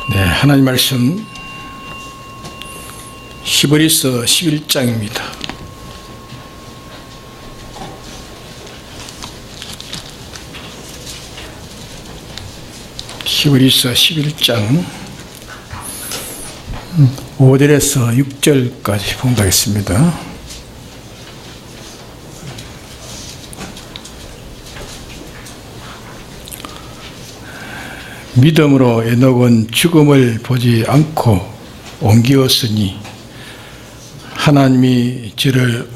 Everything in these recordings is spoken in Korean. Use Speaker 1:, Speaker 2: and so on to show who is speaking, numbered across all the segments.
Speaker 1: 네, 하나님 말씀 히브리서 11장입니다. 히브리서 11장 5절에서 6절까지 봉독하겠습니다. 믿음으로 에녹은 죽음을 보지 않고 옮기었으니 하나님이 저를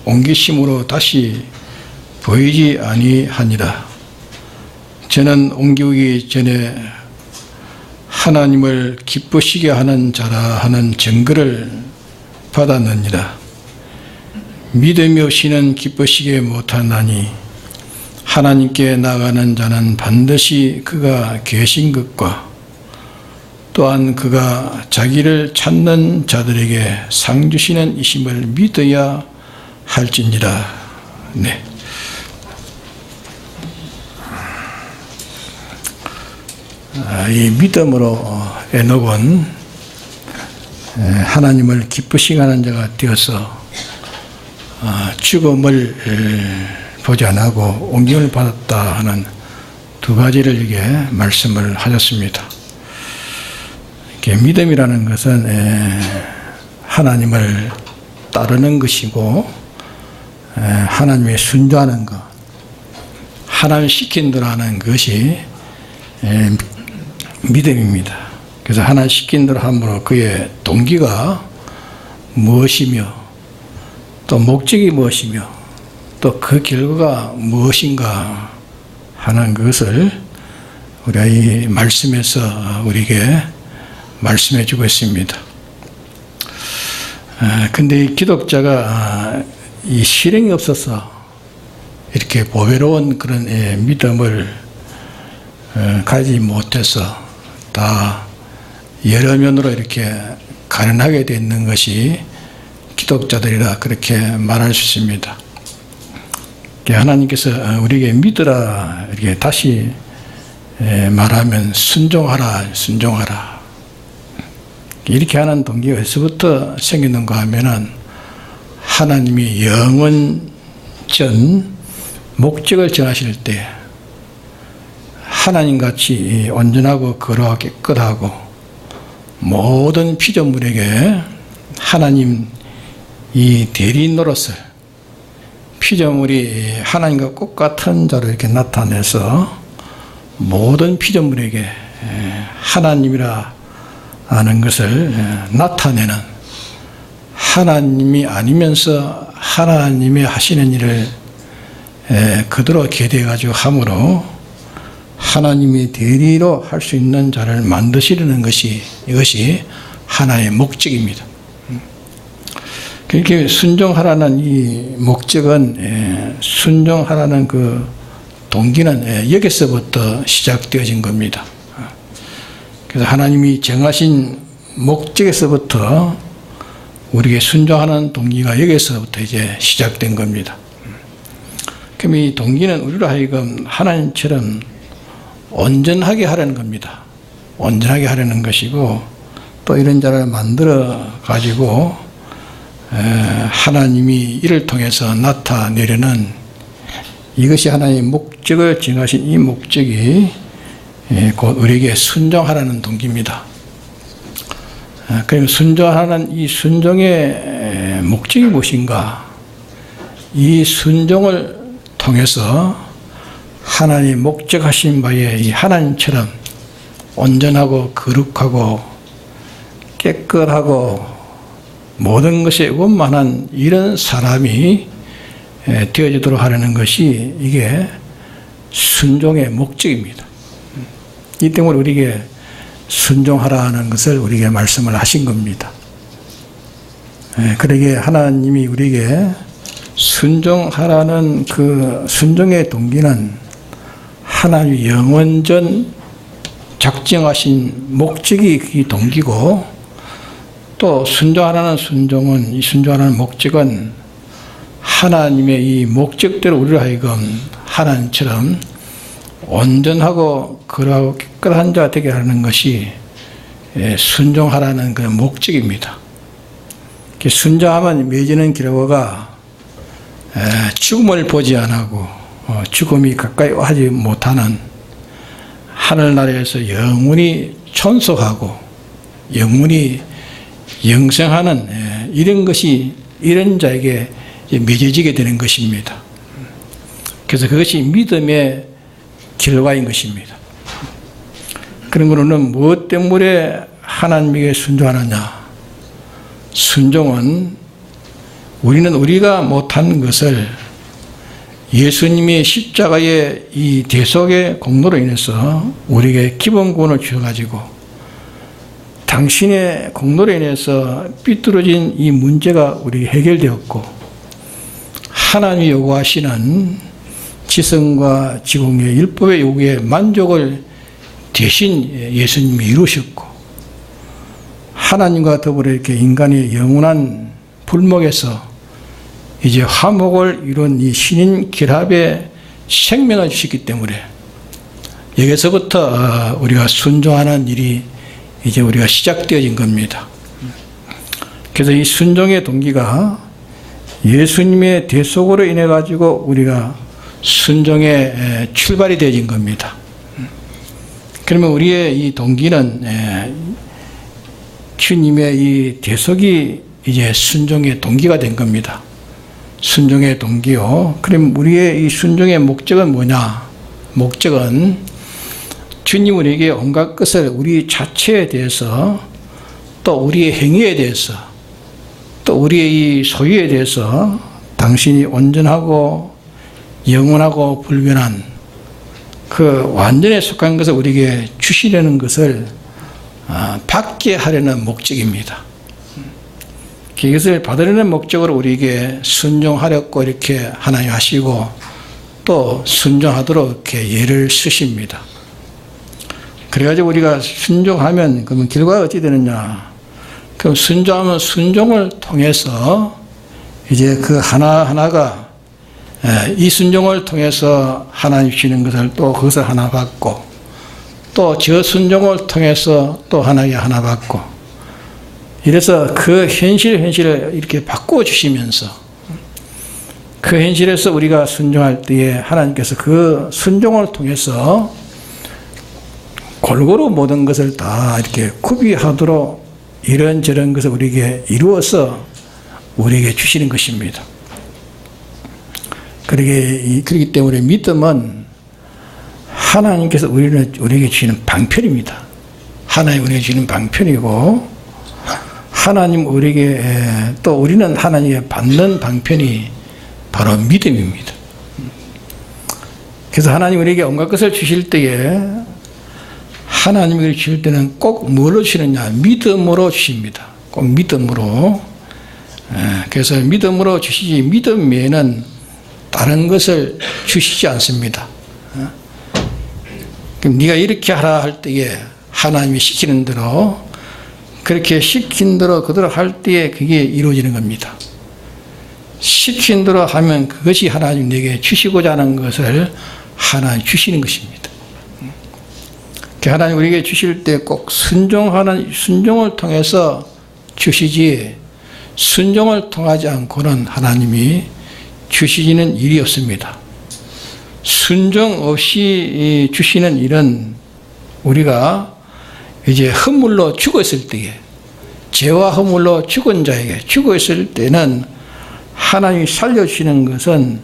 Speaker 1: 옮기심으로 다시 보이지 아니하니라. 저는 옮기기 전에 하나님을 기쁘시게 하는 자라 하는 증거를 받았느니라. 믿음이 없이는 기쁘시게 못하나니 하나님께 나가는 자는 반드시 그가 계신 것과 또한 그가 자기를 찾는 자들에게 상 주시는 이심을 믿어야 할지니라. 네. 이 믿음으로 에녹은 하나님을 기쁘시게 하는 자가 되어서 죽음을 보지 않고 옮김을 받았다 하는 두 가지를 이게 말씀을 하셨습니다. 믿음이라는 것은 하나님을 따르는 것이고 하나님의 순종하는 것, 하나님 시킨 대로 하는 것이 믿음입니다. 그래서 하나님 시킨 대로 함으로 그의 동기가 무엇이며 또 목적이 무엇이며 또 그 결과가 무엇인가 하는 것을 우리가 이 말씀에서 우리에게 말씀해 주고 있습니다. 근데 이 기독자가 이 실행이 없어서 이렇게 보배로운 그런 믿음을 가지지 못해서 다 여러 면으로 이렇게 가련하게 되는 것이 기독자들이라 그렇게 말할 수 있습니다. 하나님께서 우리에게 믿으라 이렇게 다시 말하면 순종하라 이렇게 하는 동기가 어디서부터 생기는가 하면은 하나님이 영원 전 목적을 정하실 때 하나님같이 온전하고 거룩하고 깨끗하고 모든 피조물에게 하나님 이 대리 노릇을 피조물이 하나님과 똑같은 자로 이렇게 나타내서 모든 피조물에게 하나님이라 하는 것을 나타내는 하나님이 아니면서 하나님이 하시는 일을 그대로 계대해 가지고 함으로 하나님이 대리로 할 수 있는 자를 만드시려는 것이 이것이 하나의 목적입니다. 그렇게 순종하라는 이 목적은 순종하라는 그 동기는 여기서부터 시작되어진 겁니다. 그래서 하나님이 정하신 목적에서부터 우리에게 순종하는 동기가 여기서부터 이제 시작된 겁니다. 그럼 이 동기는 우리로 하여금 하나님처럼 온전하게 하려는 겁니다. 온전하게 하려는 것이고 또 이런 자를 만들어 가지고 하나님이 이를 통해서 나타내려는 이것이 하나님의 목적을 정하신 이 목적이 곧 우리에게 순종하라는 동기입니다. 그럼 순종하는 이 순종의 목적이 무엇인가? 이 순종을 통해서 하나님 목적하신 바에 이 하나님처럼 온전하고 거룩하고 깨끗하고 모든 것에 원만한 이런 사람이 되어지도록 하려는 것이 이게 순종의 목적입니다. 이 때문에 우리에게 순종하라는 것을 우리에게 말씀을 하신 겁니다. 그러기에 하나님이 우리에게 순종하라는 그 순종의 동기는 하나님의 영원전 작정하신 목적이 이 동기고 또 순종하라는 순종은 이 순종하라는 목적은 하나님의 이 목적대로 우리를 하여금 하나님처럼 온전하고 거룩하고 깨끗한 자 되게 하는 것이 순종하라는 그 목적입니다. 순종하면 맺어지는 결과가 죽음을 보지 않고 죽음이 가까이 하지 못하는 하늘나라에서 영원히 존속하고 영원히 영생하는 이런 것이 이런 자에게 맺어지게 되는 것입니다. 그래서 그것이 믿음의 결과인 것입니다. 그런 거로는 무엇 때문에 하나님에게 순종하느냐? 순종은 우리는 우리가 못한 것을 예수님의 십자가의 이 대속의 공로로 인해서 우리에게 기본 구원을 주셔가지고 당신의 공로로 인해서 삐뚤어진 이 문제가 우리 해결되었고 하나님이 요구하시는 지성과 지공의 율법의 요구에 만족을 대신 예수님이 이루셨고 하나님과 더불어 이렇게 인간의 영원한 불목에서 이제 화목을 이룬 이 신인 결합의 생명을 주셨기 때문에 여기서부터 우리가 순종하는 일이 이제 우리가 시작되어진 겁니다. 그래서 이 순종의 동기가 예수님의 대속으로 인해 가지고 우리가 순종의 출발이 되어진 겁니다. 그러면 우리의 이 동기는 주님의 이 대속이 이제 순종의 동기가 된 겁니다. 순종의 동기요. 그럼 우리의 이 순종의 목적은 뭐냐? 목적은 주님 우리에게 온갖 것을 우리 자체에 대해서 또 우리의 행위에 대해서 또 우리의 이 소유에 대해서 당신이 온전하고 영원하고 불변한 그 완전에 속한 것을 우리에게 주시려는 것을 받게 하려는 목적입니다. 이것을 받으려는 목적으로 우리에게 순종하려고 이렇게 하나님 하시고 또 순종하도록 이렇게 예를 쓰십니다. 그래가지고 우리가 순종하면 그러면 결과가 어찌 되느냐? 그럼 순종하면 순종을 통해서 이제 그 하나하나가 이 순종을 통해서 하나님 주시는 것을 또 그것을 하나 받고 또 저 순종을 통해서 또 하나에 하나 받고 이래서 그 현실을 이렇게 바꾸어 주시면서 그 현실에서 우리가 순종할 때에 하나님께서 그 순종을 통해서 골고루 모든 것을 다 이렇게 구비하도록 이런저런 것을 우리에게 이루어서 우리에게 주시는 것입니다. 그렇기 때문에 믿음은 하나님께서 우리에게 주시는 방편입니다. 하나님 우리에게 주시는 방편이고 하나님 우리에게 또 우리는 하나님께 받는 방편이 바로 믿음입니다. 그래서 하나님 우리에게 온갖 것을 주실 때에 하나님이 주실 때는 꼭 뭘로 주시느냐? 믿음으로 주십니다. 꼭 믿음으로. 그래서 믿음으로 주시지 믿음 외에는 다른 것을 주시지 않습니다. 그럼 네가 이렇게 하라 할 때에 하나님이 시키는 대로 그렇게 시킨 대로 그대로 할 때에 그게 이루어지는 겁니다. 시킨 대로 하면 그것이 하나님 내게 주시고자 하는 것을 하나님 주시는 것입니다. 하나님 우리에게 주실 때 꼭 순종을 통해서 주시지 순종을 통하지 않고는 하나님이 주시는 일이 없습니다. 순종 없이 주시는 일은 우리가 이제 허물로 죽었을 때에 죄와 허물로 죽은 자에게 죽었을 때는 하나님이 살려주시는 것은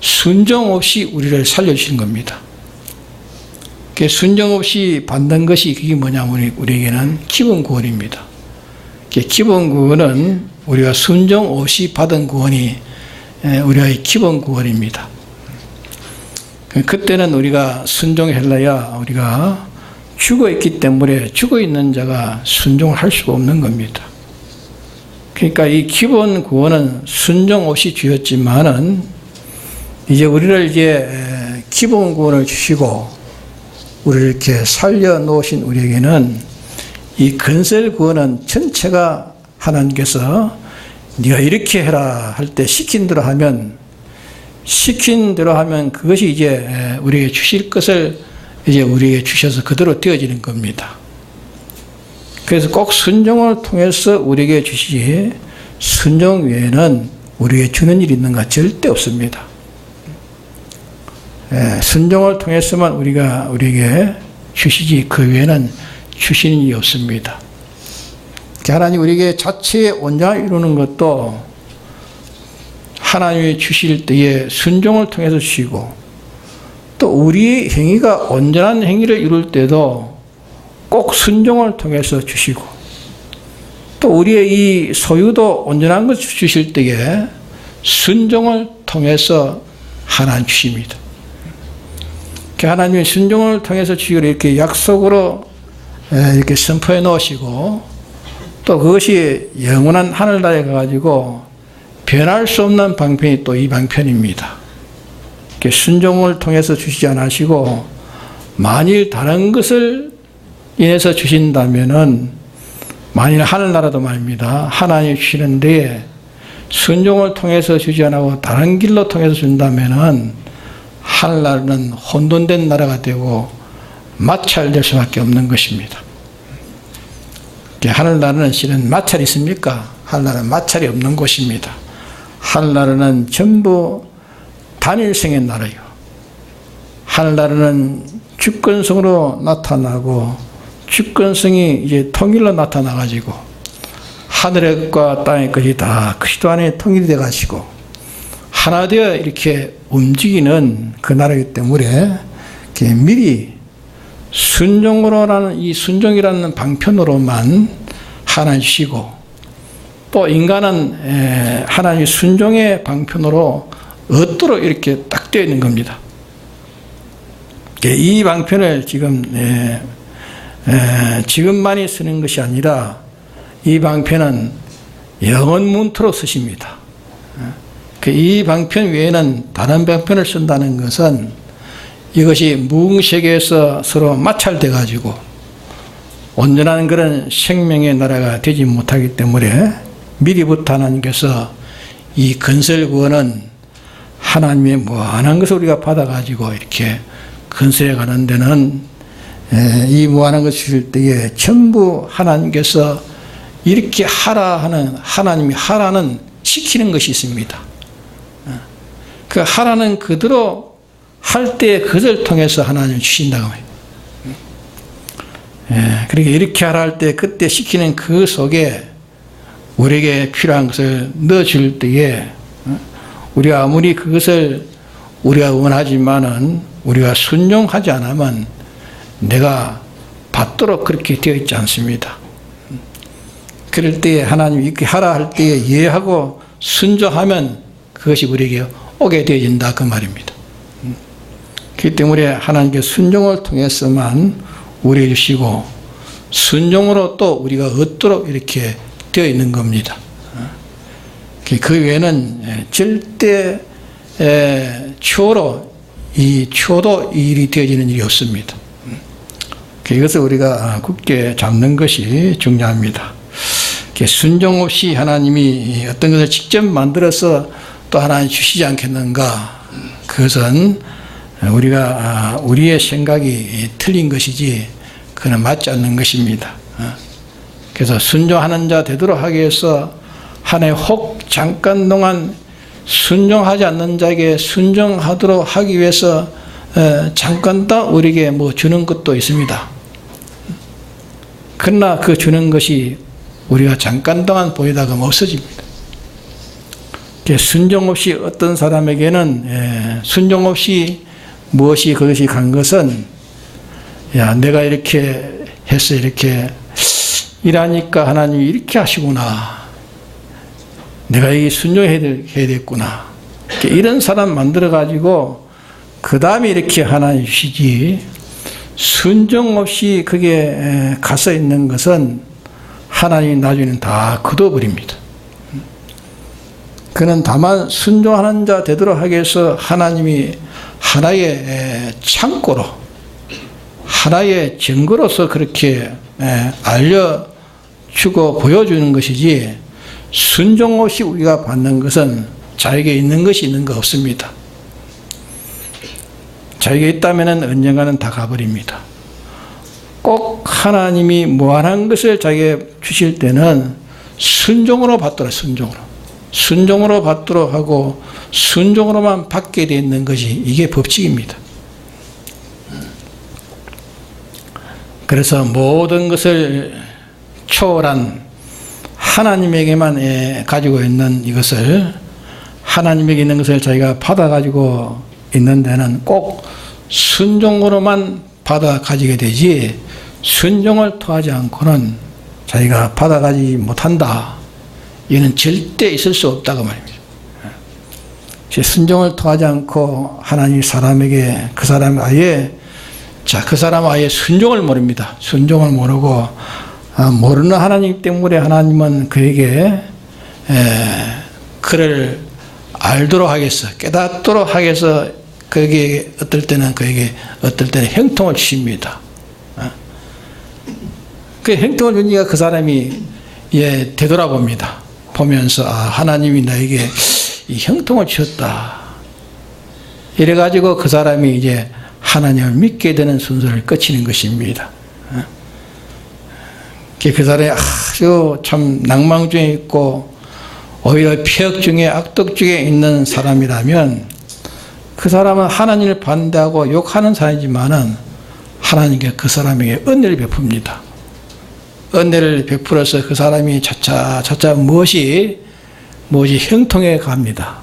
Speaker 1: 순종 없이 우리를 살려주시는 겁니다. 순종 없이 받는 것이 그게 뭐냐면 우리에게는 기본 구원입니다. 기본 구원은 우리가 순종 없이 받은 구원이 우리의 기본 구원입니다. 그때는 우리가 순종하려야 우리가 죽어 있기 때문에 죽어 있는 자가 순종을 할 수가 없는 겁니다. 그러니까 이 기본 구원은 순종 없이 주셨지만은 이제 우리를 이제 기본 구원을 주시고 우리를 이렇게 살려놓으신 우리에게는 이 건설 구원은 전체가 하나님께서 네가 이렇게 해라 할 때 시킨 대로 하면 시킨 대로 하면 그것이 이제 우리에게 주실 것을 이제 우리에게 주셔서 그대로 되어지는 겁니다. 그래서 꼭 순종을 통해서 우리에게 주시지 순종 외에는 우리에게 주는 일이 있는가 절대 없습니다. 순종을 통해서만 우리에게 주시지 그 외에는 주시는 일이 없습니다. 하나님 우리에게 자체의 온전을 이루는 것도 하나님이 주실 때에 순종을 통해서 주시고 또 우리의 행위가 온전한 행위를 이룰 때도 꼭 순종을 통해서 주시고 또 우리의 이 소유도 온전한 것을 주실 때에 순종을 통해서 하나님 주십니다. 하나님의 순종을 통해서 주기로 이렇게 약속으로 이렇게 선포해 놓으시고 또 그것이 영원한 하늘나라에 가가지고 변할 수 없는 방편이 또 이 방편입니다. 순종을 통해서 주시지 않으시고 만일 다른 것을 인해서 주신다면은 만일 하늘나라도 말입니다. 하나님이 주시는데 순종을 통해서 주지 않고 다른 길로 통해서 준다면은 하늘나라는 혼돈된 나라가 되고 마찰될 수밖에 없는 것입니다. 하늘나라는 실은 마찰이 있습니까? 하늘나라는 마찰이 없는 곳입니다. 하늘나라는 전부 단일성의 나라요. 하늘나라는 주권성으로 나타나고 주권성이 이제 통일로 나타나가지고 하늘의 것과 땅의 것이 다 그리스도 안에 통일이 돼가지고 하나 되어 이렇게 움직이는 그 나라이기 때문에 미리 순종으로라는 이 순종이라는 방편으로만 하나님 주시고 또 인간은 하나님의 순종의 방편으로 얻도록 이렇게 딱 되어 있는 겁니다. 이 방편을 지금만이 쓰는 것이 아니라 이 방편은 영원문토로 쓰십니다. 이 방편 외에는 다른 방편을 쓴다는 것은 이것이 무궁세계에서 서로 마찰돼 가지고 온전한 그런 생명의 나라가 되지 못하기 때문에 미리부터 하나님께서 이 건설구원은 하나님의 무한한 것을 우리가 받아가지고 이렇게 건설해 가는 데는 이 무한한 것을 주실 때에 전부 하나님께서 이렇게 하라 하는 하나님이 하라는 시키는 것이 있습니다. 그 하라는 그대로 할 때 그것을 통해서 하나님 주신다고 해요. 그러니까 이렇게 하라 할 때 그때 시키는 그 속에 우리에게 필요한 것을 넣어줄 때에 우리가 아무리 그것을 우리가 원하지만은 우리가 순종하지 않으면 내가 받도록 그렇게 되어 있지 않습니다. 그럴 때에 하나님이 이렇게 하라 할 때에 이해하고 순종하면 그것이 우리에게 오게 되어진다 그 말입니다. 그렇기 때문에 하나님께 순종을 통해서만 우리에게 주시고 순종으로 또 우리가 얻도록 이렇게 되어 있는 겁니다. 그 외에는 절대 추호도 이 일이 되어지는 일이 없습니다. 이것을 우리가 굳게 잡는 것이 중요합니다. 순종 없이 하나님이 어떤 것을 직접 만들어서 또 하나님 주시지 않겠는가? 그것은 우리의 생각이 틀린 것이지 그는 맞지 않는 것입니다. 그래서 순종하는 자 되도록 하기 위해서 하나님 혹 잠깐 동안 순종하지 않는 자에게 순종하도록 하기 위해서 잠깐 더 우리에게 뭐 주는 것도 있습니다. 그러나 그 주는 것이 우리가 잠깐 동안 보이다가 없어집니다. 순종 없이 어떤 사람에게는 순종 없이 무엇이 그것이 간 것은 내가 이렇게 해서 이렇게 일하니까 하나님이 이렇게 하시구나. 내가 이 순종해야 되겠구나. 이런 사람 만들어가지고 그 다음에 이렇게 하나님 주시지 순종 없이 그게 가서 있는 것은 하나님이 나중에는 다 거둬버립니다. 그는 다만 순종하는 자 되도록 하기 위해서 하나님이 하나의 창고로 하나의 증거로서 그렇게 알려주고 보여주는 것이지 순종 없이 우리가 받는 것은 자에게 있는 것이 있는 거 없습니다. 자기가 있다면 언젠가는 다 가버립니다. 꼭 하나님이 무한한 것을 자기에게 주실 때는 순종으로 받도록, 순종으로 받도록 하고 순종으로만 받게 되어 있는 것이 이게 법칙입니다. 그래서 모든 것을 초월한 하나님에게만 가지고 있는 이것을, 하나님에게 있는 것을 자기가 받아가지고 있는 데는 꼭 순종으로만 받아 가지게 되지, 순종을 토하지 않고는 자기가 받아가지 못한다. 이는 절대 있을 수 없다고 말입니다. 순종을 토하지 않고 하나님 사람에게, 그 사람 아예, 그 사람은 아예 순종을 모릅니다. 순종을 모르고, 모르는 하나님 때문에 하나님은 그에게 그를 알도록 하겠어, 깨닫도록 하겠어. 그에게 어떨 때는 형통을 주십니다. 그 형통을 주니까 그 사람이 되돌아봅니다. 보면서 하나님이 나에게 이 형통을 주셨다. 이래가지고 그 사람이 이제 하나님을 믿게 되는 순서를 거치는 것입니다. 그 사람이 아주 참 낭망 중에 있고 오히려 폐역 중에 악독 중에 있는 사람이라면, 그 사람은 하나님을 반대하고 욕하는 사람이지만은 하나님께 그 사람에게 은혜를 베풉니다. 은혜를 베풀어서 그 사람이 차차 무엇이 형통해 갑니다.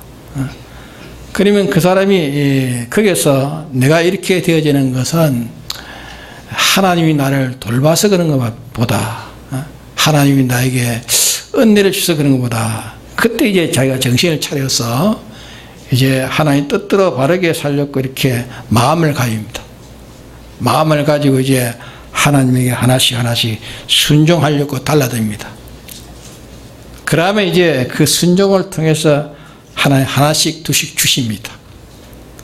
Speaker 1: 그러면 그 사람이 거기서 내가 이렇게 되어지는 것은 하나님이 나를 돌봐서 그런 것보다, 하나님이 나에게 은혜를 주셔서 그런 것보다, 그때 이제 자기가 정신을 차려서 이제 하나님 뜻대로 바르게 살려고 이렇게 마음을 가집니다. 마음을 가지고 이제 하나님에게 하나씩 순종하려고 달라듭니다. 그러면 이제 그 순종을 통해서 하나님 하나씩 두씩 주십니다.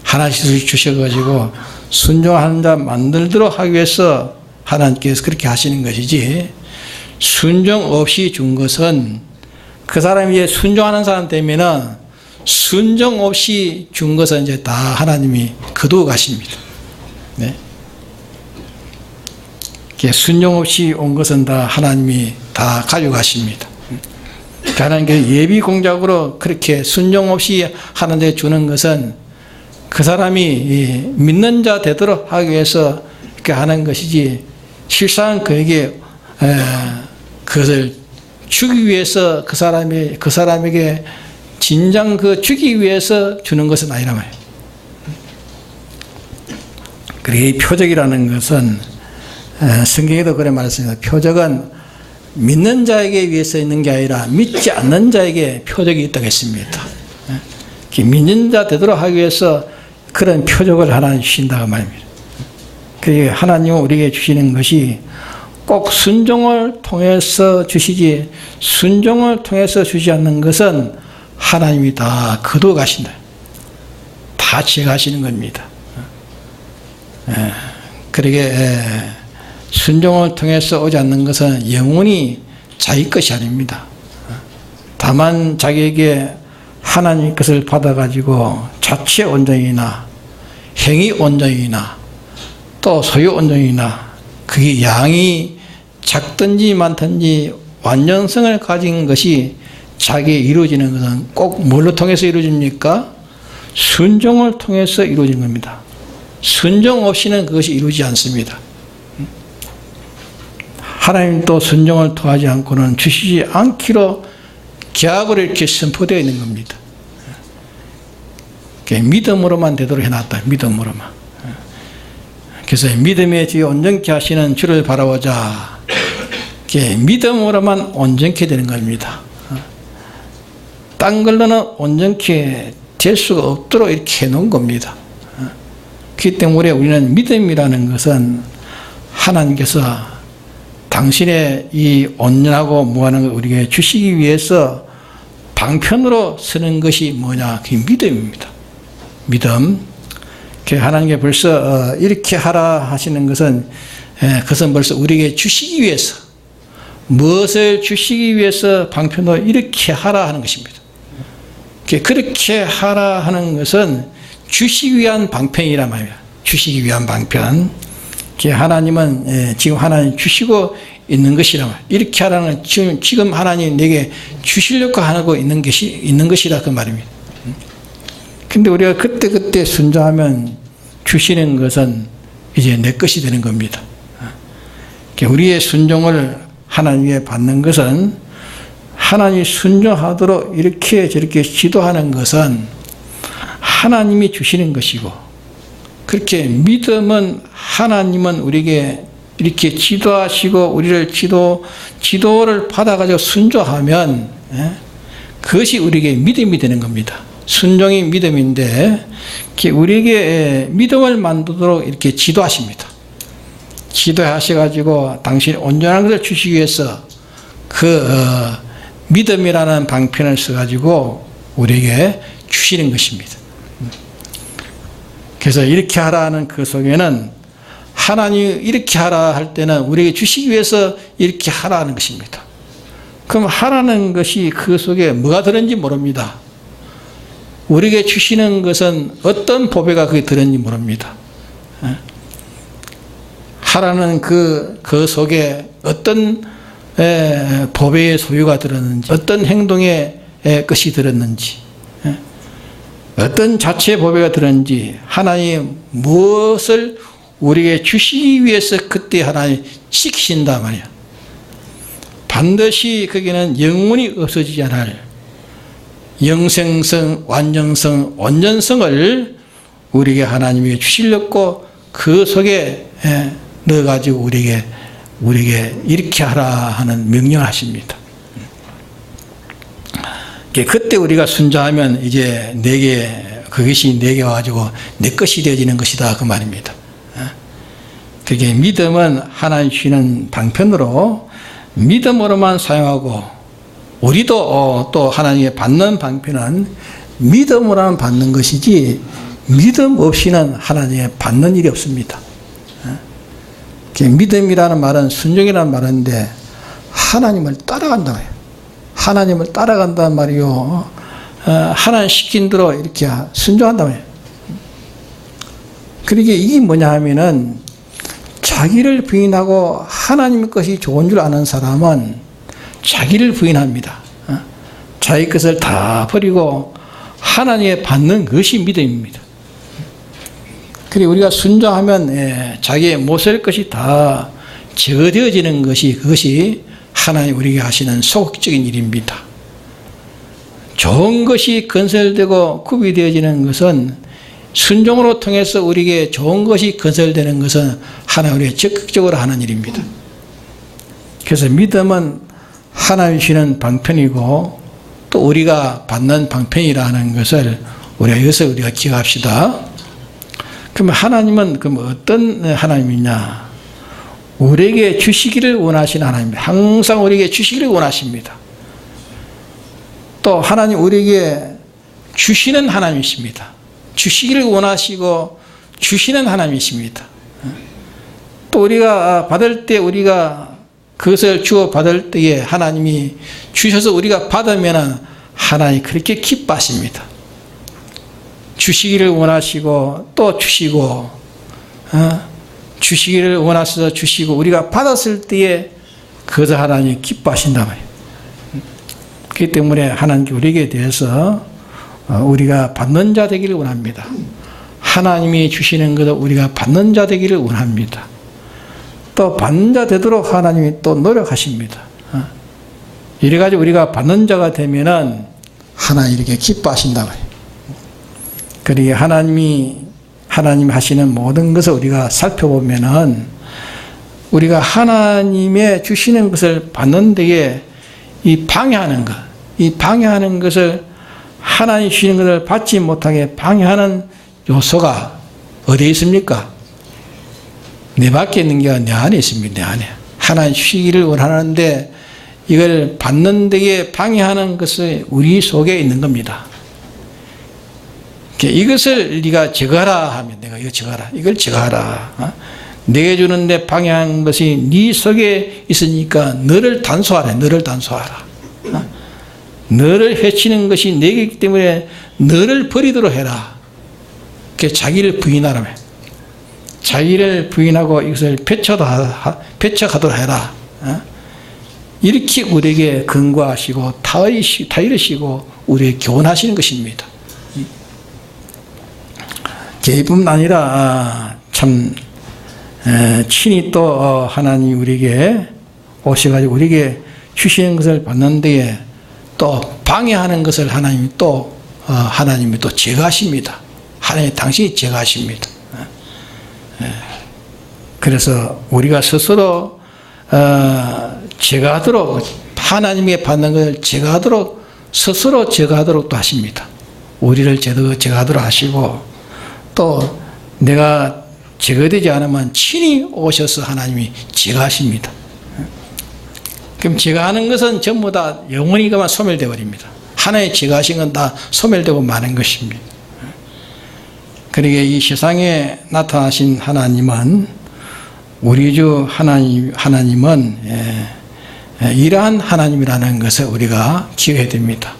Speaker 1: 하나씩 두씩 주셔가지고 순종하는 자 만들도록 하기 위해서 하나님께서 그렇게 하시는 것이지, 순종 없이 준 것은, 그 사람이 이제 순종하는 사람 되면은 순종 없이 준 것은 이제 다 하나님이 거두어 가십니다. 네. 순종 없이 온 것은 다 하나님이 다 가져가십니다. 하나님께서 예비 공작으로 그렇게 순종 없이 하나님께 주는 것은 그 사람이 믿는 자 되도록 하기 위해서 이렇게 하는 것이지, 실상은 그에게 그것을 주기 위해서 그 사람에게 진정 주기 위해서 주는 것은 아니란 말이에요. 그리고 이 표적이라는 것은 성경에도 그래 말했습니다. 표적은 믿는 자에게 위해서 있는 게 아니라 믿지 않는 자에게 표적이 있다고 했습니다. 믿는 자 되도록 하기 위해서 그런 표적을 하나님 주신다고 말입니다. 그리고 하나님은 우리에게 주시는 것이 꼭 순종을 통해서 주시지, 순종을 통해서 주지 않는 것은 하나님이 다 거두어 가신다. 다 취해가시는 겁니다. 그러게 순종을 통해서 오지 않는 것은 영원히 자기 것이 아닙니다. 다만 자기에게 하나님 것을 받아가지고 자체 온전이나 행위 온전이나 또 소유 온전이나, 그게 양이 작든지 많든지 완전성을 가진 것이 자기에 이루어지는 것은 꼭 뭘로 통해서 이루어집니까? 순종을 통해서 이루어진 겁니다. 순종 없이는 그것이 이루어지지 않습니다. 하나님도 순종을 토하지 않고는 주시지 않기로 계약으로 이렇게 선포되어 있는 겁니다. 믿음으로만 되도록 해놨다. 믿음으로만. 그래서 믿음에 주에 온전케 하시는 주를 바라보자. 믿음으로만 온전케 되는 겁니다. 딴 걸로는 온전케 될 수가 없도록 이렇게 해놓은 겁니다. 그렇기 때문에 우리는 믿음이라는 것은 하나님께서 당신의 이 온전하고 무한한 걸 우리에게 주시기 위해서 방편으로 쓰는 것이 뭐냐? 그 믿음입니다. 믿음. 하나님께 벌써 이렇게 하라 하시는 것은, 그것은 벌써 우리에게 주시기 위해서, 무엇을 주시기 위해서 방편으로 이렇게 하라 하는 것입니다. 그렇게 하라 하는 것은 주시기 위한 방편이란 말이에요. 주시기 위한 방편. 하나님은 지금 하나님 주시고 있는 것이라. 이렇게 하라는 지금 하나님 내게 주시려고 하고 있는 것이라 그 말입니다. 근데 우리가 그때 순종하면 주시는 것은 이제 내 것이 되는 겁니다. 우리의 순종을 하나님께 받는 것은 하나님이 순종하도록 이렇게 저렇게 지도하는 것은 하나님이 주시는 것이고, 그렇게 믿음은 하나님은 우리에게 이렇게 지도하시고 우리를 지도를 받아가지고 순종하면 그것이 우리에게 믿음이 되는 겁니다. 순종이 믿음인데 우리에게 믿음을 만들도록 이렇게 지도하십니다. 지도하셔가지고 당신이 온전한 것을 주시기 위해서 믿음이라는 방편을 써가지고 우리에게 주시는 것입니다. 그래서 이렇게 하라는 그 속에는 하나님이 이렇게 하라 할 때는 우리에게 주시기 위해서 이렇게 하라는 것입니다. 그럼 하라는 것이 그 속에 뭐가 들었는지 모릅니다. 우리에게 주시는 것은 어떤 보배가 거기 들었는지 모릅니다. 하라는 그 속에 어떤 보배의 소유가 들었는지, 어떤 행동의 것이 들었는지, 어떤 자체의 보배가 들었는지, 하나님 무엇을 우리에게 주시기 위해서 그때 하나님 시키신다 말이야. 반드시 거기는 영원히 없어지지 않을 영생성, 완전성, 온전성을 우리에게 하나님이 주시려고 그 속에 넣어가지고 우리에게 이렇게 하라 하는 명령을 하십니다. 그때 우리가 순종하면 이제 그것이 내게 와가지고 내 것이 되어지는 것이다 그 말입니다. 그게 믿음은 하나님 주시는 방편으로 믿음으로만 사용하고, 우리도 또 하나님의 받는 방편은 믿음으로만 받는 것이지 믿음 없이는 하나님의 받는 일이 없습니다. 믿음이라는 말은 순종이라는 말인데 하나님을 따라간다 말이에요. 하나님을 따라간단 말이요. 하나님 시킨 대로 이렇게 순종한다 말이에요. 그러게 이게 뭐냐 하면은 자기를 부인하고 하나님의 것이 좋은 줄 아는 사람은 자기를 부인합니다. 자기 것을 다 버리고 하나님의 받는 것이 믿음입니다. 그리고 우리가 순종하면 자기의 못할 것이 다 제거되어지는 그것이 하나님 우리에게 하시는 소극적인 일입니다. 좋은 것이 건설되고 구비되어지는 것은, 순종으로 통해서 우리에게 좋은 것이 건설되는 것은 하나님 우리에게 적극적으로 하는 일입니다. 그래서 믿음은 하나님이 주시는 방편이고 또 우리가 받는 방편이라는 것을 여기서 우리가 기억합시다. 그러면 하나님은 어떤 하나님이냐? 우리에게 주시기를 원하시는 하나님입니다. 항상 우리에게 주시기를 원하십니다. 또 하나님 우리에게 주시는 하나님이십니다. 주시기를 원하시고 주시는 하나님이십니다. 또 우리가 받을 때, 우리가 그것을 주어 받을 때에 하나님이 주셔서 우리가 받으면 하나님이 그렇게 기뻐하십니다. 주시기를 원하시고 또 주시고, 주시기를 원하셔서 주시고 우리가 받았을 때에 그것을 하나님이 기뻐하신단 말이에요. 그렇기 때문에 하나님께 우리에게 대해서 우리가 받는 자 되기를 원합니다. 하나님이 주시는 것을 우리가 받는 자 되기를 원합니다. 또 받는 자 되도록 하나님이 또 노력하십니다. 이래가지고 우리가 받는 자가 되면은 하나님 이렇게 기뻐하신다 말이에요. 그러기에 하나님 하시는 모든 것을 우리가 살펴보면은 우리가 하나님의 주시는 것을 받는 데에 이 방해하는 것을 하나님 주시는 것을 받지 못하게 방해하는 요소가 어디에 있습니까? 내 밖에 있는 게 내 안에 있습니다. 내 안에. 하나님 주시기를 원하는데 이걸 받는 데에 방해하는 것이 우리 속에 있는 겁니다. 이것을 네가 제거하라 하면 내가 이거 제거하라. 이걸 제거하라. 내게 주는데 방해하는 것이 네 속에 있으니까 너를 단소하라. 너를 단소하라. 너를 해치는 것이 내게 있기 때문에 너를 버리도록 해라. 자기를 부인하라며. 자기를 부인하고 이것을 배척하도록 해라. 이렇게 우리에게 근거하시고 타이르시고 우리에게 교훈하시는 것입니다. 개뿐 아니라 참 친히 또 하나님이 우리에게 오셔가지고 우리에게 주시는 것을 받는 데에 또 방해하는 것을 하나님이 또 제거하십니다. 하나님 당신이 제거하십니다. 그래서 우리가 스스로 제거하도록 하나님의 받는 것을 제거하도록 스스로 제거하도록 또 하십니다. 우리를 제거하도록 하시고 또 내가 제거되지 않으면 친히 오셔서 하나님이 제거하십니다. 그럼 제거하는 것은 전부 다 영원히 그만 소멸되어 버립니다. 하나의 제거하신 건 다 소멸되고 마는 것입니다. 그러기에 이 세상에 나타나신 하나님은 우리 주 하나님은 이러한 하나님이라는 것을 우리가 기억해야 됩니다.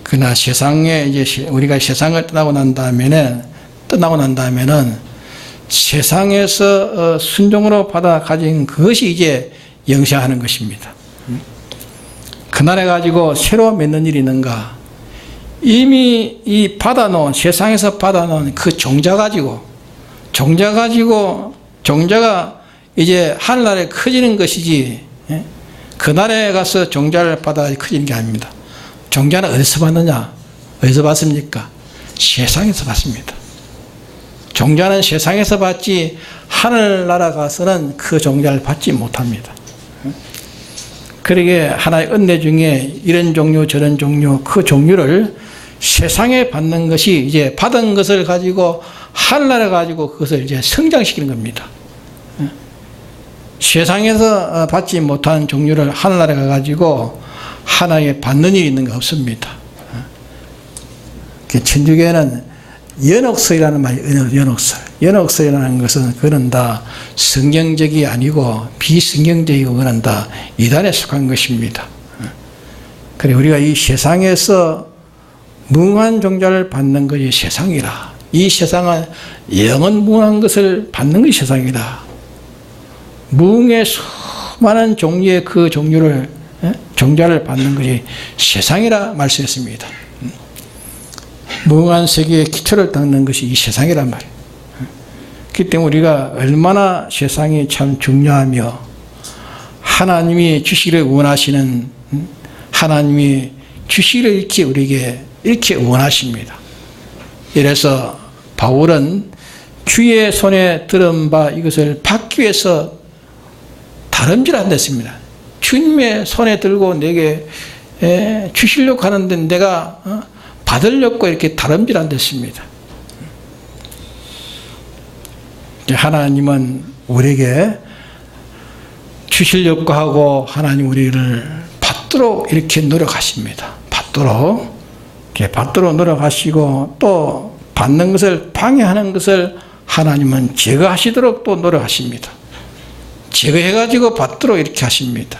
Speaker 1: 그러나 세상에 이제 우리가 세상을 떠나고 난 다음에는 세상에서 순종으로 받아 가진 그것이 이제 영생하는 것입니다. 그날에 가지고 새로 맺는 일이 있는가? 이미 이 세상에서 받아놓은 그 종자가 이제 하늘나라에 커지는 것이지, 그날에 가서 종자를 받아 커지는 게 아닙니다. 종자는 어디서 받느냐? 어디서 받습니까? 세상에서 받습니다. 종자는 세상에서 받지 하늘나라 가서는 그 종자를 받지 못합니다. 그러기에 하나의 은혜 중에 이런 종류 저런 종류 그 종류를 세상에 받는 것이 이제 받은 것을 가지고 하늘나라 가지고 그것을 이제 성장시키는 겁니다. 세상에서 받지 못한 종류를 하늘나라 가지고 하나에 받는 일이 있는 거 없습니다. 천주교에는 연옥설이라는 말이 연옥설이라는 것은 그는 다 성경적이 아니고 비성경적이고 그는 다 이단에 속한 것입니다. 그래 우리가 이 세상에서 무궁한 종자를 받는 것이 세상이라. 이 세상은 영원 무궁한 것을 받는 것이 세상이라. 무궁의 수많은 종류의 그 종자를 받는 것이 세상이라 말씀했습니다. 무궁한 세계의 기초를 닦는 것이 이 세상이란 말이에요. 그렇기 때문에 우리가 얼마나 세상이 참 중요하며 하나님이 주시기를 원하시는 하나님이 주시기를 이렇게 우리에게 이렇게 원하십니다. 이래서 바울은 주의 손에 들은 바 이것을 받기 위해서 다름질한다 했습니다. 주님의 손에 들고 내게 주시려고 하는데 내가 받으려고 이렇게 다름질한다 했습니다. 하나님은 우리에게 주시려고 하고 하나님 우리를 받도록 이렇게 노력하십니다. 받도록 노력하시고 또 받는 것을 방해하는 것을 하나님은 제거하시도록 또 노력하십니다. 제거해가지고 받도록 이렇게 하십니다.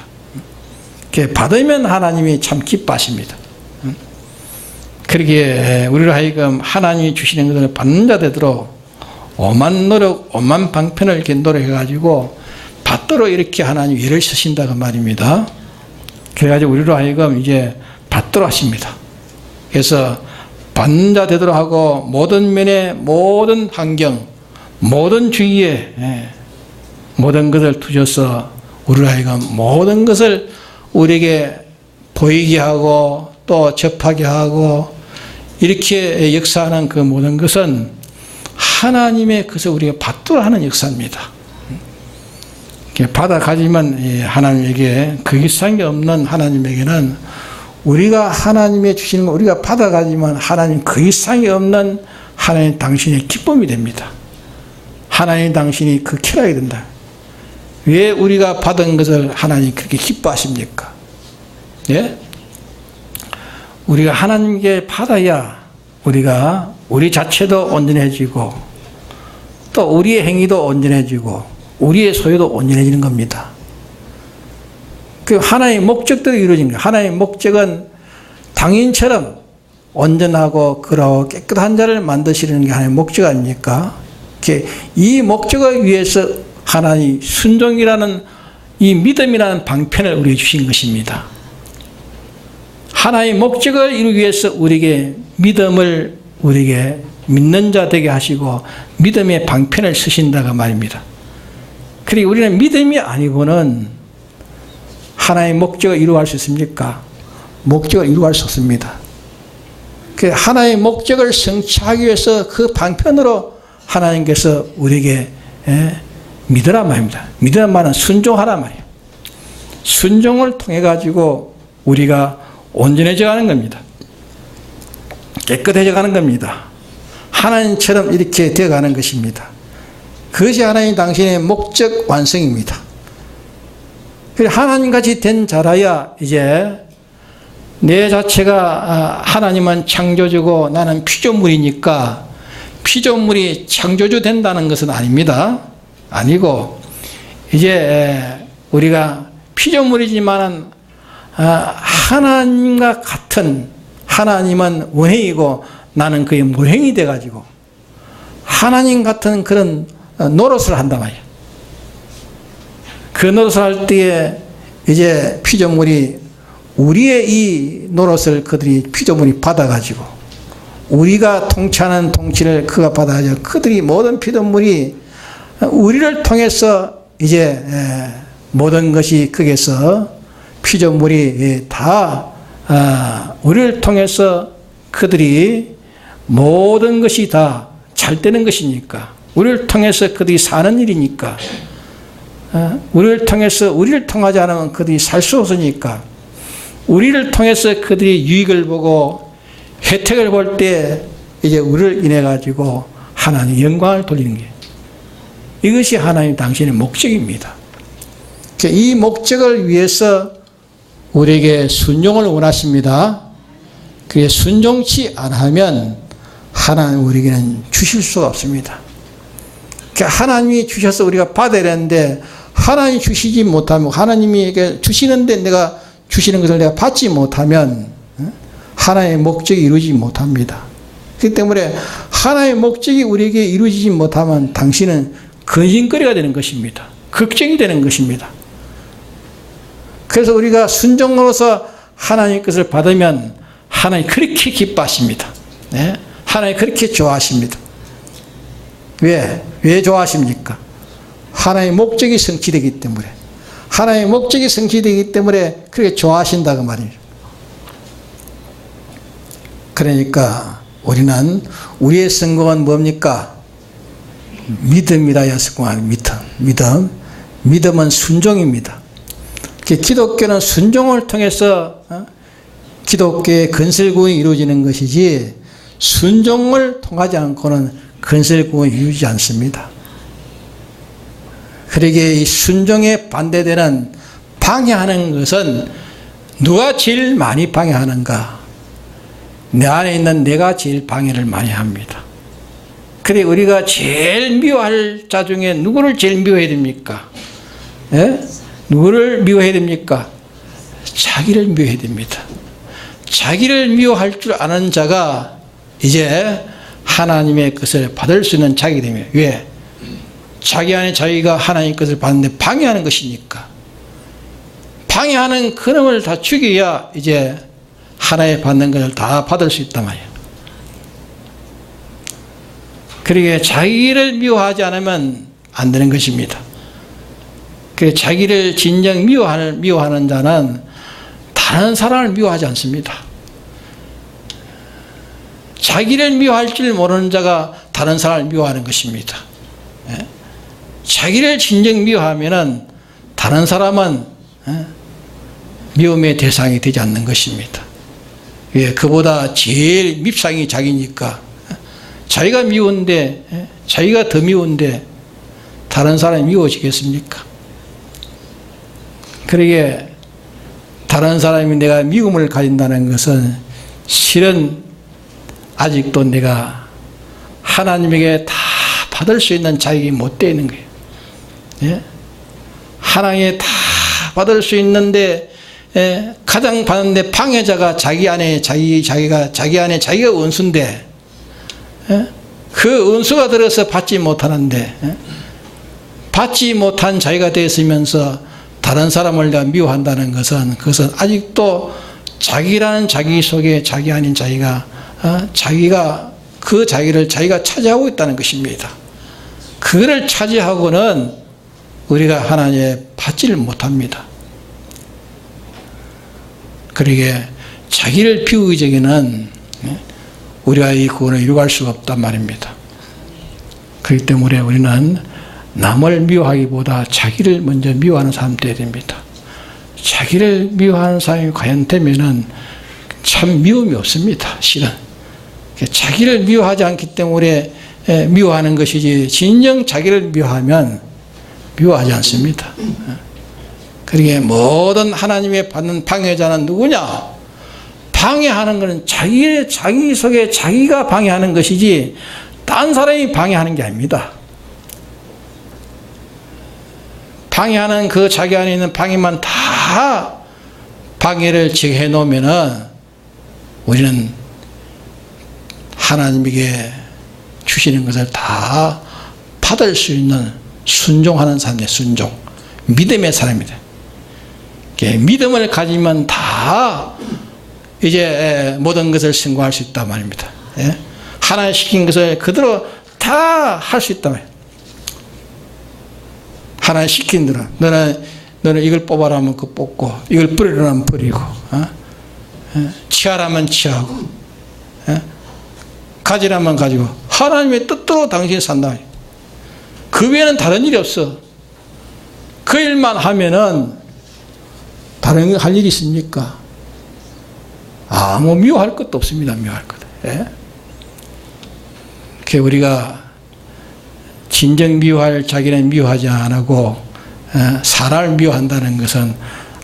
Speaker 1: 받으면 하나님이 참 기뻐하십니다. 그러기에 우리를 하여금 하나님이 주시는 것을 받는 자 되도록 오만 방편을 이렇게 노력해가지고 받도록 이렇게 하나님 일을 쓰신다고 말입니다. 그래가지고 우리로 하여금 이제 받도록 하십니다. 그래서 받는 자 되도록 하고 모든 면에 모든 환경 모든 주위에 모든 것을 두셔서 우리로 하여금 모든 것을 우리에게 보이게 하고 또 접하게 하고 이렇게 역사하는 그 모든 것은 하나님의 것을 우리가 받도록 하는 역사입니다. 받아 가지면 하나님에게 그 이상이 없는 하나님에게는 우리가 하나님의 주시는 거 우리가 받아 가지면 하나님 그 이상이 없는 하나님 당신의 기쁨이 됩니다. 하나님 당신이 그 쾌락이 된다. 왜 우리가 받은 것을 하나님 그렇게 기뻐하십니까? 예? 우리가 하나님께 받아야 우리가 우리 자체도 온전해지고 또 우리의 행위도 온전해지고 우리의 소유도 온전해지는 겁니다. 그 하나의 목적대로 이루어진 거예요. 하나의 목적은 당인처럼 온전하고 그러하고 깨끗한 자를 만드시는 게 하나의 목적 아닙니까? 이 목적을 위해서 하나님 순종이라는 이 믿음이라는 방편을 우리에게 주신 것입니다. 하나의 목적을 이루기 위해서 우리에게 믿음을 우리에게 믿는 자 되게 하시고 믿음의 방편을 쓰신다고 말입니다. 그리고 우리는 믿음이 아니고는 하나의 목적을 이루어갈 수 있습니까? 목적을 이루어갈 수 없습니다. 그 하나의 목적을 성취하기 위해서 그 방편으로 하나님께서 우리에게 믿으라 말입니다. 믿으란 말은 순종하라 말이에요. 순종을 통해 가지고 우리가 온전해져 가는 겁니다. 깨끗해져 가는 겁니다. 하나님처럼 이렇게 되어 가는 것입니다. 그것이 하나님 당신의 목적 완성입니다. 하나님같이 된 자라야 이제 내 자체가 하나님은 창조주고 나는 피조물이니까 피조물이 창조주 된다는 것은 아닙니다. 아니고 이제 우리가 피조물이지만은 하나님과 같은, 하나님은 원행이고 나는 그의 물행이 돼가지고 하나님 같은 그런 노릇을 한단 말이에요. 그 노릇을 할 때에 이제 피조물이 우리의 이 노릇을 그들이 피조물이 받아가지고 우리가 통치하는 통치를 그가 받아가지고 그들이 모든 피조물이 우리를 통해서 이제 모든 것이 거기서 피조물이 다 우리를 통해서 그들이 모든 것이 다 잘 되는 것이니까, 우리를 통해서 그들이 사는 일이니까, 우리를 통해서 우리를 통하지 않으면 그들이 살 수 없으니까, 우리를 통해서 그들이 유익을 보고 혜택을 볼 때 이제 우리를 인해 가지고 하나님 영광을 돌리는 게, 이것이 하나님 당신의 목적입니다. 이 목적을 위해서 우리에게 순종을 원하십니다. 그게 순종치 않으면 하나님 우리에게는 주실 수가 없습니다. 하나님이 주셔서 우리가 받아야 되는데 하나님이 주시지 못하면, 하나님이 주시는데 내가 주시는 것을 내가 받지 못하면 하나님의 목적이 이루어지지 못합니다. 그렇기 때문에 하나님의 목적이 우리에게 이루어지지 못하면 당신은 근심거리가 되는 것입니다. 걱정이 되는 것입니다. 그래서 우리가 순종으로서 하나님의 것을 받으면 하나님 그렇게 기뻐하십니다. 네? 하나님 그렇게 좋아하십니다. 왜 좋아하십니까? 하나님의 목적이 성취되기 때문에, 하나님의 목적이 성취되기 때문에 그렇게 좋아하신다고 말입니다. 그러니까 우리는 우리의 성공은 뭡니까? 믿음이라야 성공합니다. 믿음은 순종입니다. 기독교는 순종을 통해서 기독교의 건설구원이 이루어지는 것이지 순종을 통하지 않고는 건설구원이 이루어지지 않습니다. 그러기에 이 순종에 반대되는 방해하는 것은 누가 제일 많이 방해하는가? 내 안에 있는 내가 제일 방해를 많이 합니다. 그래 우리가 제일 미워할 자 중에 누구를 제일 미워해야 됩니까? 예? 누구를 미워해야 됩니까? 자기를 미워해야 됩니다. 자기를 미워할 줄 아는 자가 이제 하나님의 것을 받을 수 있는 자격이 됩니다. 왜? 자기 안에 자기가 하나님의 것을 받는데 방해하는 것이니까. 방해하는 그놈을 다 죽여야 이제 하나의 받는 것을 다 받을 수 있단 말이에요. 그러기에 자기를 미워하지 않으면 안 되는 것입니다. 그 자기를 진정 미워하는 자는 다른 사람을 미워하지 않습니다. 자기를 미워할 줄 모르는 자가 다른 사람을 미워하는 것입니다. 자기를 진정 미워하면은 다른 사람은 미움의 대상이 되지 않는 것입니다. 예, 그보다 제일 밉상이 자기니까 자기가 미운데, 자기가 더 미운데 다른 사람이 미워지겠습니까? 그러기에 다른 사람이 내가 미움을 가진다는 것은 실은 아직도 내가 하나님에게 다 받을 수 있는 자격이 못 되어 있는 거예요. 예? 하나님에 다 받을 수 있는데 가장 받는데 방해자가 자기 안에 자기가 원수인데 그 은수가 들어서 받지 못하는데, 받지 못한 자기가 되었으면서 다른 사람을 내가 미워한다는 것은 그것은 아직도 자기라는 자기 속에 자기 아닌 자기가 자기가 그 자기를 자기가 차지하고 있다는 것입니다. 그거를 차지하고는 우리가 하나님의 받지를 못합니다. 그러기에 자기를 비우기 전에는 우리가 이 구원을 이루어갈 수가 없단 말입니다. 그렇기 때문에 우리는 남을 미워하기보다 자기를 먼저 미워하는 사람 되어야 됩니다. 자기를 미워하는 사람이 과연 되면은 참 미움이 없습니다. 실은 자기를 미워하지 않기 때문에 미워하는 것이지 진정 자기를 미워하면 미워하지 않습니다. 그러기에 모든 하나님의 받는 방해자는 누구냐? 방해하는 것은 자기 속에 자기가 방해하는 것이지 딴 사람이 방해하는 게 아닙니다. 방해하는 그 자기 안에 있는 방해만 다 방해를 제거해 놓으면은 우리는 하나님에게 주시는 것을 다 받을 수 있는 순종하는 사람이에요. 순종. 믿음의 사람이다. 믿음을 가지면 다 이제 모든 것을 승고할 수 있단 말입니다. 하나님 시킨 것을 그대로 다 할 수 있단 말이에요. 하나님 시킨 대로 너는 이걸 뽑아라 하면 그거 뽑고 이걸 뿌리라 하면 뿌리고 취하라면 취하고 가지라면 가지고 하나님의 뜻대로 당신이 산다. 그 외에는 다른 일이 없어. 그 일만 하면은 다른 할 일이 있습니까? 아무 미워할 것도 없습니다. 미워할 것. 그 우리가 진정 미워할 자기는 미워하지 않고 사람을 미워한다는 것은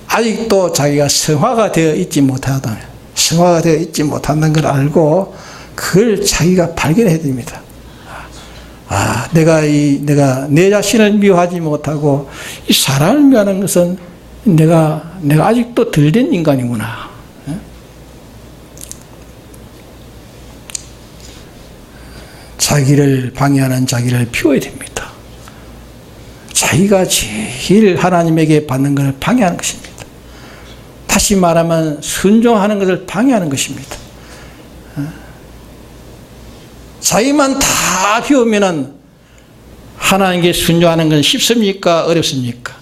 Speaker 1: 아직도 자기가 성화가 되어 있지 못하다. 성화가 되어 있지 못한다는 걸 알고 그걸 자기가 발견해야 됩니다. 내가 내 자신을 미워하지 못하고 이 사람을 미워하는 것은 내가 아직도 덜 된 인간이구나. 자기를 방해하는 자기를 피워야 됩니다. 자기가 제일 하나님에게 받는 것을 방해하는 것입니다. 다시 말하면 순종하는 것을 방해하는 것입니다. 자기만 다 비우면은 하나님께 순종하는 것은 쉽습니까? 어렵습니까?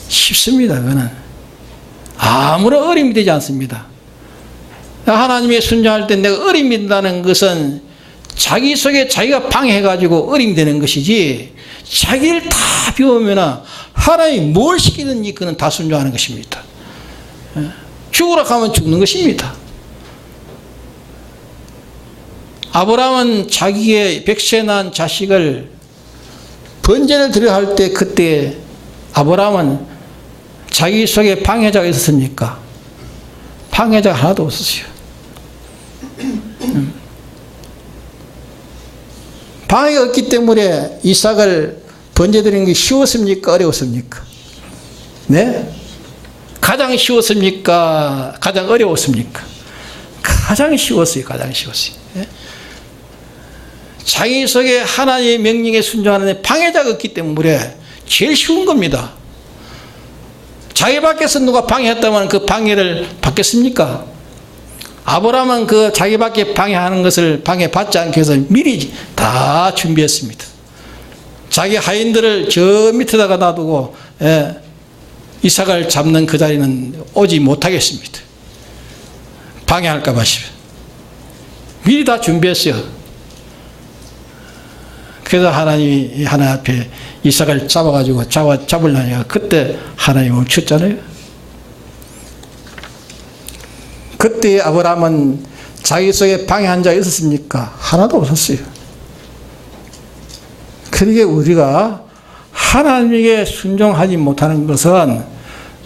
Speaker 1: 쉽습니다. 그거는 아무런 어림이 되지 않습니다. 하나님의 순종할 때 내가 어림이 된다는 것은 자기 속에 자기가 방해해가지고 어림이 되는 것이지 자기를 다 비우면 하나님이 뭘 시키든지 그는 다 순종하는 것입니다. 죽으라 하면 죽는 것입니다. 아브라함은 자기의 백세 낳은 자식을 번제를 드려 할 때 그때 아브라함은 자기 속에 방해자가 있었습니까? 방해자가 하나도 없었어요. 방해가 없기 때문에 이삭을 번제 드리는 게 쉬웠습니까? 어려웠습니까? 네? 가장 쉬웠습니까? 가장 어려웠습니까? 가장 쉬웠어요. 가장 쉬웠어요. 네? 자기 속에 하나님의 명령에 순종하는 방해자가 없기 때문에 제일 쉬운 겁니다. 자기 밖에서 누가 방해했다면 그 방해를 받겠습니까? 아브라함은 그 자기 밖에 방해하는 것을 방해받지 않기 위해서 미리 다 준비했습니다. 자기 하인들을 저 밑에다가 놔두고 이삭을 잡는 그 자리는 오지 못하겠습니다. 방해할까 봐 미리 다 준비했어요. 그래서 하나님이 하나 앞에 이삭을 잡아가지고 잡으려니까 그때 하나님이 멈췄잖아요. 그때 아브라함은 자기 속에 방해한 자가 있었습니까? 하나도 없었어요. 그러기에 우리가 하나님에게 순종하지 못하는 것은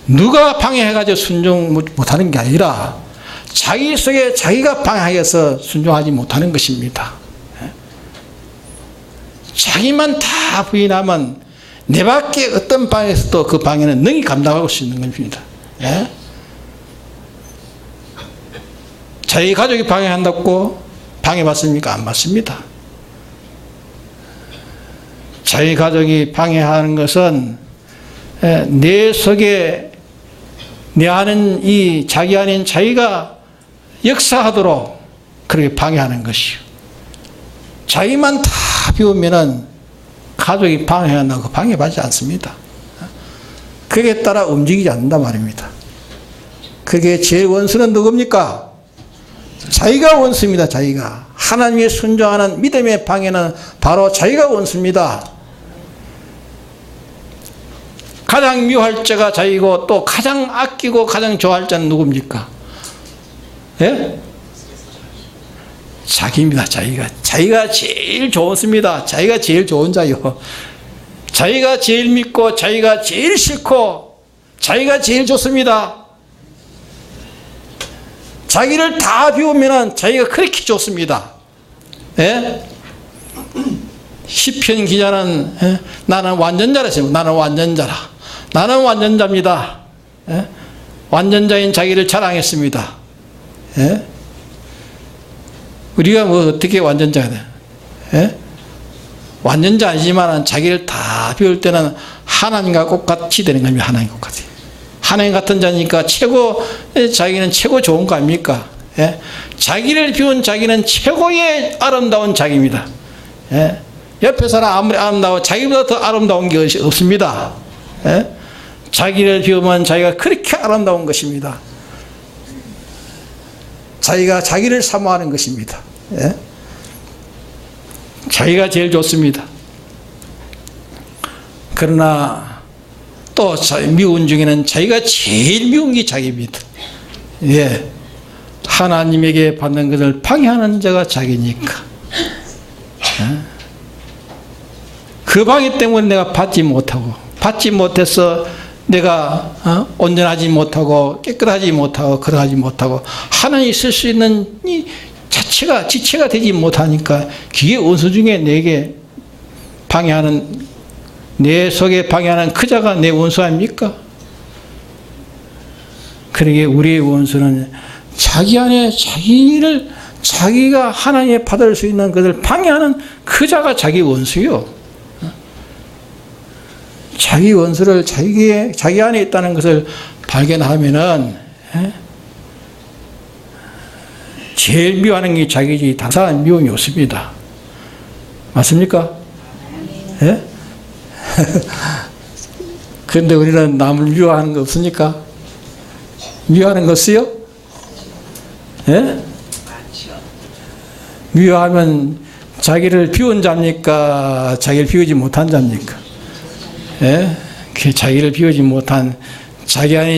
Speaker 1: 누가 방해해가지고 순종 못하는 게 아니라 자기 속에 자기가 방해해서 순종하지 못하는 것입니다. 자기만 다 부인하면 내 밖에 어떤 방에서도 그 방해는 능히 감당할 수 있는 것입니다. 자기 가족이 방해한다고 방해받습니까? 안 받습니다. 자기 가족이 방해하는 것은 내 속에 내 안은 이 자기 안인 자기가 역사하도록 그렇게 방해하는 것이요. 자기만 다 비우면은 가족이 방해한다고 방해받지 않습니다. 그게 따라 움직이지 않는단 말입니다. 그게 제일 원수는 누굽니까? 자기가 원수입니다. 자기가. 하나님의 순종하는 믿음의 방해는 바로 자기가 원수입니다. 가장 미워할 자가 자기고 또 가장 아끼고 가장 좋아할 자는 누굽니까? 예? 자기입니다. 자기가 제일 좋습니다. 자기가 제일 좋은 자요. 자기가 제일 믿고 자기가 제일 싫고 자기가 제일 좋습니다. 자기를 다 비우면 자기가 그렇게 좋습니다. 예? 시편 기자는 나는 완전자라 했습니다. 나는 완전자라. 나는 완전자입니다. 예? 완전자인 자기를 자랑했습니다. 예? 우리가 뭐 어떻게 완전자가 돼? 예? 완전자 아니지만 자기를 다 비울 때는 하나님과 똑같이 되는 겁니다. 하나님 똑같이. 하나님 같은 자니까 자기는 최고 좋은 거 아닙니까? 예? 자기를 비운 자기는 최고의 아름다운 자기입니다. 예? 옆에 사람 아무리 아름다워 자기보다 더 아름다운 게 없습니다. 예? 자기를 비우면 자기가 그렇게 아름다운 것입니다. 자기가 자기를 사모하는 것입니다. 예? 자기가 제일 좋습니다. 그러나 또 미운 중에는 자기가 제일 미운 게 자기입니다. 예. 하나님에게 받는 것을 방해하는 자가 자기니까. 예? 그 방해 때문에 내가 받지 못해서 내가 온전하지 못하고 깨끗하지 못하고 거룩하지 못하고 하나님이 쓸 수 있는 이 지체가 되지 못하니까 그게 원수 중에 내게 방해하는 내 속에 방해하는 그 자가 내 원수 아닙니까? 그러기에 우리의 원수는 자기 안에 자기가 하나님의 받을 수 있는 것을 방해하는 그 자가 자기 원수요. 자기 원수를 자기 안에 있다는 것을 발견하면은 제일 미워하는 게 자기지 다른 사람 미움이 없습니다. 맞습니까? 예? 그런데 우리는 남을 미워하는 거 없습니까? 미워하는 거 없어요? 예? 미워하면 자기를 비운 자입니까? 자기를 비우지 못한 자입니까? 예? 그 자기를 비우지 못한 자기 안에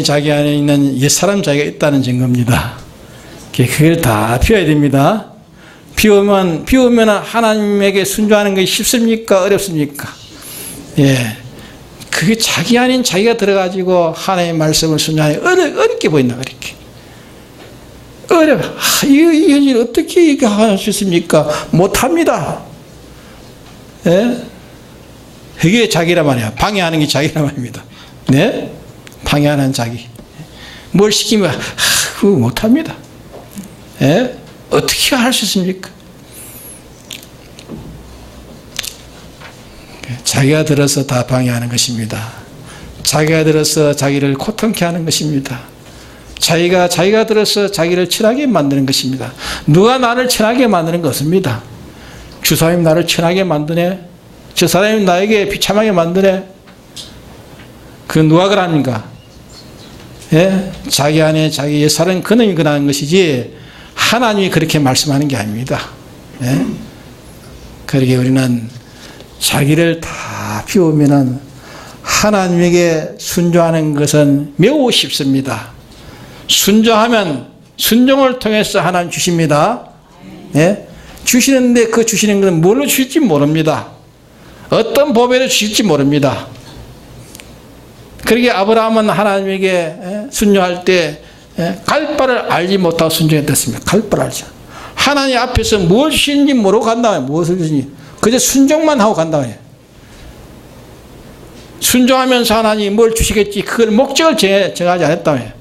Speaker 1: 있는 옛사람 자기가 있다는 증거입니다. 그걸 다 비워야 됩니다. 비우면 하나님에게 순종하는 것이 쉽습니까? 어렵습니까? 예. 그게 자기 아닌 자기가 들어가지고 하나님의 말씀을 순종하는 게 어렵게 보인다, 그렇게. 어려워. 이 현실 어떻게 이렇게 할 수 있습니까? 못합니다. 예? 그게 자기란 말이야. 방해하는 게 자기란 말입니다. 네? 방해하는 자기. 뭘 시키면, 그거 못합니다. 예? 어떻게 할 수 있습니까? 자기가 들어서 다 방해하는 것입니다. 자기가 들어서 자기를 고통케 하는 것입니다. 자기가 들어서 자기를 천하게 만드는 것입니다. 누가 나를 천하게 만드는 것 없습니다. 주사님 나를 천하게 만드네. 저 사람이 나에게 비참하게 만드네. 그 누가 그러는가? 예? 자기 안에 자기 옛사람 그놈이 그러는 것이지 하나님이 그렇게 말씀하는 게 아닙니다. 예? 그러게 우리는 자기를 다 비우면은 하나님에게 순종하는 것은 매우 쉽습니다. 순종하면 순종을 통해서 하나님 주십니다. 예? 주시는데 그 주시는 것은 뭘로 주실지 모릅니다. 어떤 법에로 주실지 모릅니다. 그러게 아브라함은 하나님에게 순종할 때 갈 바를 알지 못하고 순종했습니다. 갈 바를 알지. 하나님 앞에서 무엇을 주시는지 모르고 간다. 무엇을 주시는지. 그저 순종만 하고 간다. 순종하면서 하나님이 뭘 주시겠지. 그걸 목적을 정하지 않았다.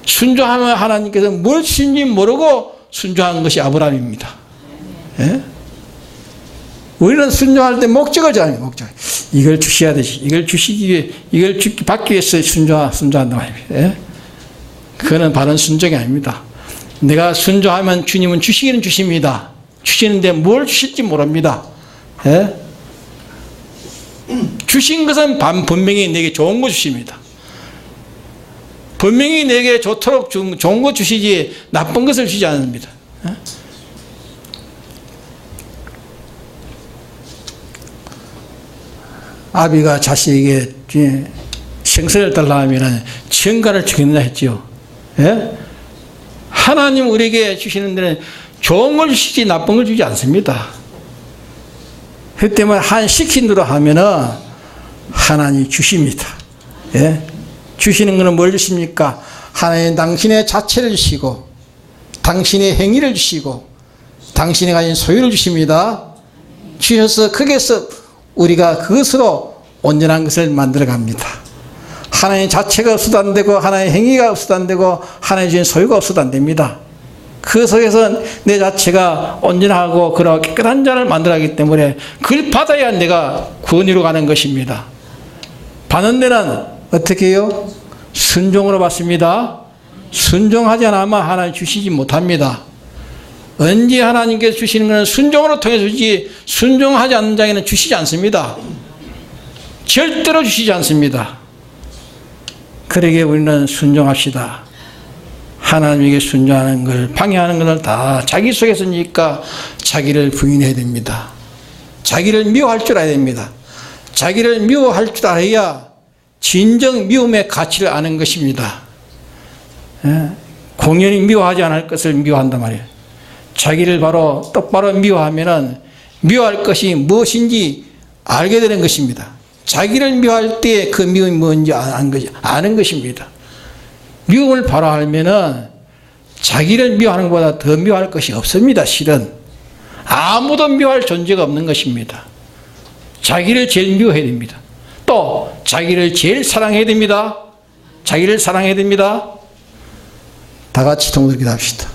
Speaker 1: 순종하면 하나님께서 뭘 주시는지 모르고 순종한 것이 아브라함입니다. 예? 우리는 순종할 때 목적을 정해요. 목적. 이걸 주셔야 되지. 이걸 주시기 위해, 이걸 받기 위해서 순종한다 말입니다. 예? 그거는 바른 순종이 아닙니다. 내가 순종하면 주님은 주시기는 주십니다. 주시는데 뭘 주실지 모릅니다. 예? 주신 것은 분명히 내게 좋은 거 주십니다. 분명히 내게 좋도록 좋은 거 주시지 나쁜 것을 주지 않습니다. 예? 아비가 자식에게 생선을 달라 하면 천가를 주겠나 했죠. 예? 하나님 우리에게 주시는 데는 좋은 걸 주시지 나쁜 걸 주지 않습니다. 그 때문에 한 시킨 대로 하면은 하나님이 주십니다. 예? 주시는 것은 뭘 주십니까? 하나님 당신의 자체를 주시고 당신의 행위를 주시고 당신이 가진 소유를 주십니다. 주셔서 거기에서 우리가 그것으로 온전한 것을 만들어 갑니다. 하나님 자체가 없어도 안 되고 하나님의 행위가 없어도 안 되고 하나님의 주신 소유가 없어도 안 됩니다. 그 속에서 내 자체가 온전하고 그런 깨끗한 자를 만들어가기 때문에 그걸 받아야 내가 구원으로 가는 것입니다. 받는 데는 어떻게 해요? 순종으로 받습니다. 순종하지 않으면 하나님 주시지 못합니다. 언제 하나님께서 주시는 것은 순종으로 통해서 주지 순종하지 않는 자에게는 주시지 않습니다. 절대로 주시지 않습니다. 그러기에 우리는 순종합시다. 하나님에게 순종하는 걸 방해하는 것을 다 자기 속에서니까 자기를 부인해야 됩니다. 자기를 미워할 줄 알아야 됩니다. 자기를 미워할 줄 알아야 진정 미움의 가치를 아는 것입니다. 공연히 미워하지 않을 것을 미워한단 말이에요. 자기를 똑바로 미워하면은 미워할 것이 무엇인지 알게 되는 것입니다. 자기를 미워할 때 그 미움이 뭔지 아는 것입니다. 미움을 바로 알면은 자기를 미워하는 것보다 더 미워할 것이 없습니다. 실은 아무도 미워할 존재가 없는 것입니다. 자기를 제일 미워해야 됩니다. 또 자기를 제일 사랑해야 됩니다. 자기를 사랑해야 됩니다. 다 같이 동들기도 합시다.